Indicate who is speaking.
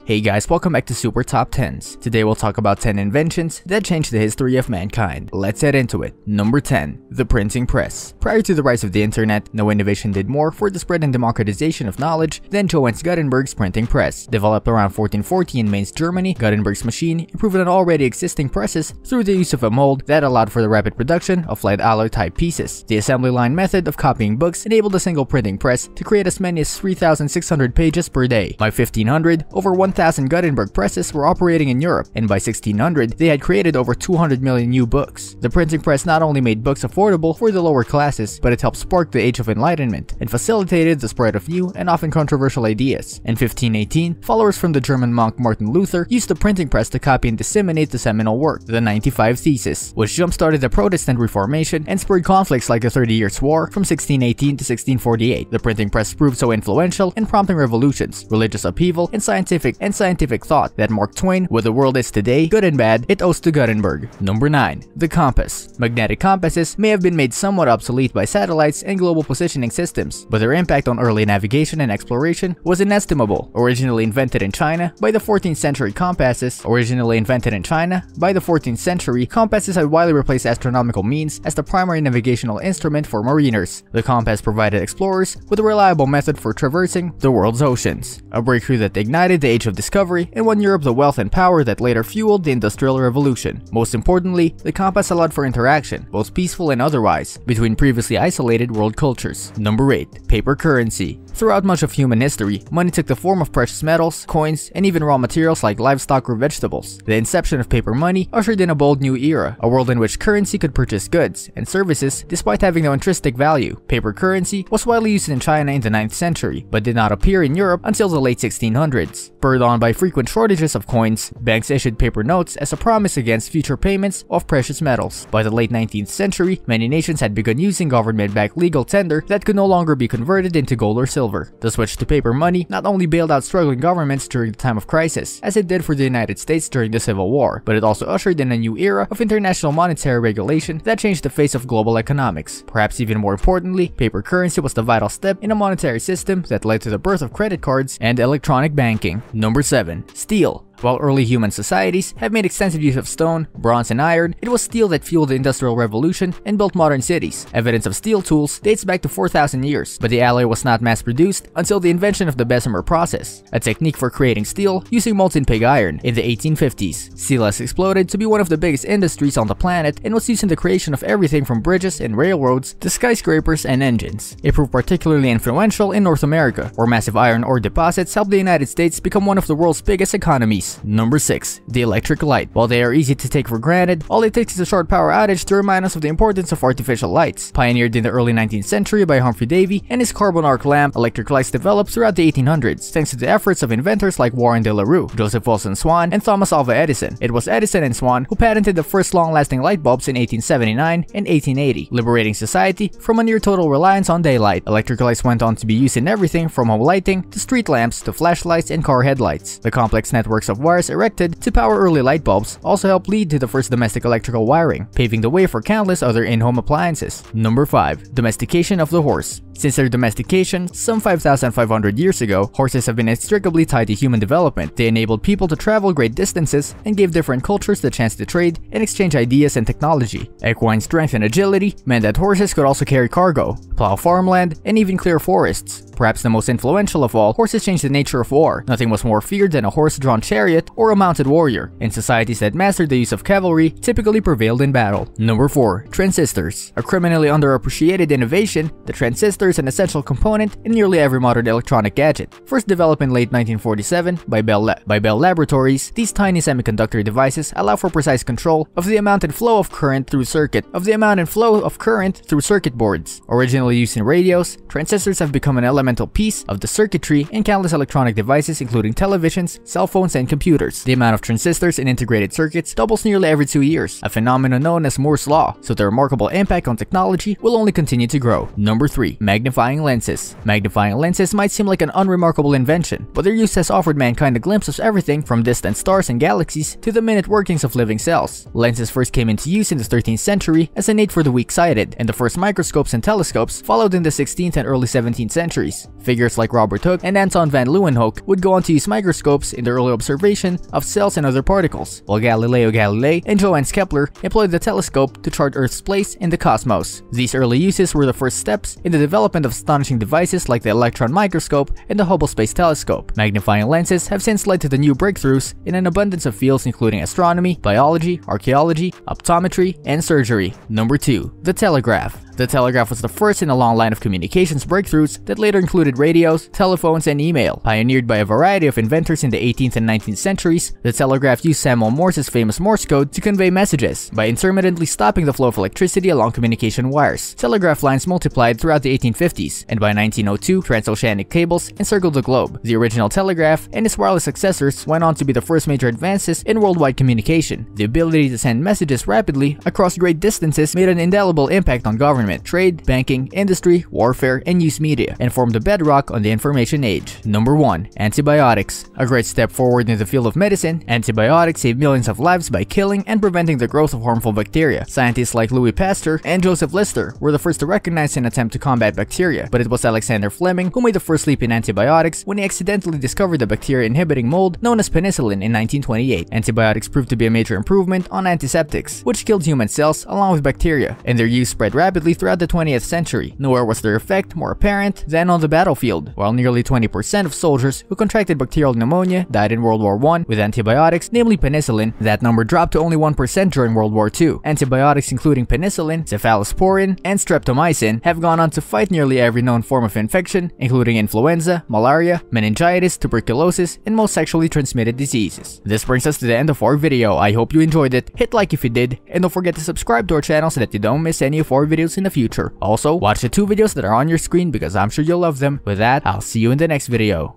Speaker 1: Hey guys, welcome back to Super Top 10s. Today we'll talk about 10 inventions that changed the history of mankind. Let's head into it. Number 10. The printing press. Prior to the rise of the internet, no innovation did more for the spread and democratization of knowledge than Johannes Gutenberg's printing press. Developed around 1440 in Mainz, Germany, Gutenberg's machine improved on already existing presses through the use of a mold that allowed for the rapid production of light alloy type pieces. The assembly line method of copying books enabled a single printing press to create as many as 3,600 pages per day. By 1500, over 1,000 Gutenberg presses were operating in Europe, and by 1600, they had created over 200 million new books. The printing press not only made books affordable for the lower classes, but it helped spark the Age of Enlightenment and facilitated the spread of new and often controversial ideas. In 1518, followers from the German monk Martin Luther used the printing press to copy and disseminate the seminal work, the 95 Theses, which jump-started the Protestant Reformation and spurred conflicts like the 30 Years' War from 1618 to 1648. The printing press proved so influential in prompting revolutions, religious upheaval, and scientific thought that Mark Twain, what the world is today, good and bad, it owes to Gutenberg. Number 9. The compass. Magnetic compasses may have been made somewhat obsolete by satellites and global positioning systems, but their impact on early navigation and exploration was inestimable. Originally invented in China by the 14th century, compasses had widely replaced astronomical means as the primary navigational instrument for mariners. The compass provided explorers with a reliable method for traversing the world's oceans, a breakthrough that ignited the age of discovery and won Europe the wealth and power that later fueled the Industrial Revolution. Most importantly, the compass allowed for interaction, both peaceful and otherwise, between previously isolated world cultures. Number 8. Paper currency. Throughout much of human history, money took the form of precious metals, coins, and even raw materials like livestock or vegetables. The inception of paper money ushered in a bold new era, a world in which currency could purchase goods and services despite having no intrinsic value. Paper currency was widely used in China in the 9th century, but did not appear in Europe until the late 1600s. Spurred on by frequent shortages of coins, banks issued paper notes as a promise against future payments of precious metals. By the late 19th century, many nations had begun using government-backed legal tender that could no longer be converted into gold or silver. The switch to paper money not only bailed out struggling governments during the time of crisis, as it did for the United States during the Civil War, but it also ushered in a new era of international monetary regulation that changed the face of global economics. Perhaps even more importantly, paper currency was the vital step in a monetary system that led to the birth of credit cards and electronic banking. Number 7. Steel. While early human societies have made extensive use of stone, bronze, and iron, it was steel that fueled the Industrial Revolution and built modern cities. Evidence of steel tools dates back to 4,000 years, but the alloy was not mass-produced until the invention of the Bessemer process, a technique for creating steel using molten pig iron, in the 1850s. Steel has exploded to be one of the biggest industries on the planet and was used in the creation of everything from bridges and railroads to skyscrapers and engines. It proved particularly influential in North America, where massive iron ore deposits helped the United States become one of the world's biggest economies. Number 6. The electric light. While they are easy to take for granted, all it takes is a short power outage to remind us of the importance of artificial lights. Pioneered in the early 19th century by Humphrey Davy and his carbon arc lamp, electric lights developed throughout the 1800s thanks to the efforts of inventors like Warren de la Rue, Joseph Wilson Swan, and Thomas Alva Edison. It was Edison and Swan who patented the first long-lasting light bulbs in 1879 and 1880, liberating society from a near-total reliance on daylight. Electric lights went on to be used in everything from home lighting to street lamps to flashlights and car headlights. The complex networks of wires erected to power early light bulbs also helped lead to the first domestic electrical wiring, paving the way for countless other in-home appliances. Number 5. Domestication of the horse. Since their domestication, some 5,500 years ago, horses have been inextricably tied to human development. They enabled people to travel great distances and gave different cultures the chance to trade and exchange ideas and technology. Equine strength and agility meant that horses could also carry cargo, plow farmland, and even clear forests. Perhaps the most influential of all, horses changed the nature of war. Nothing was more feared than a horse-drawn chariot or a mounted warrior, and societies that mastered the use of cavalry typically prevailed in battle. Number 4. Transistors. A criminally underappreciated innovation, the transistor is an essential component in nearly every modern electronic gadget. Current developed in late 1947 by Bell Laboratories, these tiny semiconductor devices allow for precise control of the amount and flow of current through circuit boards. Originally used in radios, transistors have become an elemental piece of the circuitry in countless electronic devices including televisions, cell phones, and computers. The amount of transistors in integrated circuits doubles nearly every 2 years, a phenomenon known as Moore's Law, so the remarkable impact on technology will only continue to grow. Number 3. Magnifying lenses. Magnifying lenses might seem like an unremarkable invention, but their use has offered mankind a glimpse of everything from distant stars and galaxies to the minute workings of living cells. Lenses first came into use in the 13th century as an aid for the weak-sighted, and the first microscopes and telescopes followed in the 16th and early 17th centuries. Figures like Robert Hooke and Anton van Leeuwenhoek would go on to use microscopes in the early observation of cells and other particles, while Galileo Galilei and Johannes Kepler employed the telescope to chart Earth's place in the cosmos. These early uses were the first steps in the development of astonishing devices like the electron microscope and the Hubble Space Telescope. Magnifying lenses have since led to the new breakthroughs in an abundance of fields including astronomy, biology, archaeology, optometry, and surgery. Number 2. The Telegraph. The telegraph was the first in a long line of communications breakthroughs that later included radios, telephones, and email. Pioneered by a variety of inventors in the 18th and 19th centuries, the telegraph used Samuel Morse's famous Morse code to convey messages by intermittently stopping the flow of electricity along communication wires. Telegraph lines multiplied throughout the 1850s, and by 1902, transoceanic cables encircled the globe. The original telegraph and its wireless successors went on to be the first major advances in worldwide communication. The ability to send messages rapidly across great distances made an indelible impact on government, trade, banking, industry, warfare, and news media, and formed the bedrock on the information age. Number 1. Antibiotics. A great step forward in the field of medicine, antibiotics saved millions of lives by killing and preventing the growth of harmful bacteria. Scientists like Louis Pasteur and Joseph Lister were the first to recognize and attempt to combat bacteria, but it was Alexander Fleming who made the first leap in antibiotics when he accidentally discovered the bacteria-inhibiting mold known as penicillin in 1928. Antibiotics proved to be a major improvement on antiseptics, which killed human cells along with bacteria, and their use spread rapidly throughout the 20th century. Nowhere was their effect more apparent than on the battlefield. While nearly 20% of soldiers who contracted bacterial pneumonia died in World War I with antibiotics, namely penicillin, that number dropped to only 1% during World War II. Antibiotics including penicillin, cephalosporin, and streptomycin have gone on to fight nearly every known form of infection, including influenza, malaria, meningitis, tuberculosis, and most sexually transmitted diseases. This brings us to the end of our video. I hope you enjoyed it. Hit like if you did, and don't forget to subscribe to our channel so that you don't miss any of our videos in the future. Also, watch the 2 videos that are on your screen because I'm sure you'll love them. With that, I'll see you in the next video.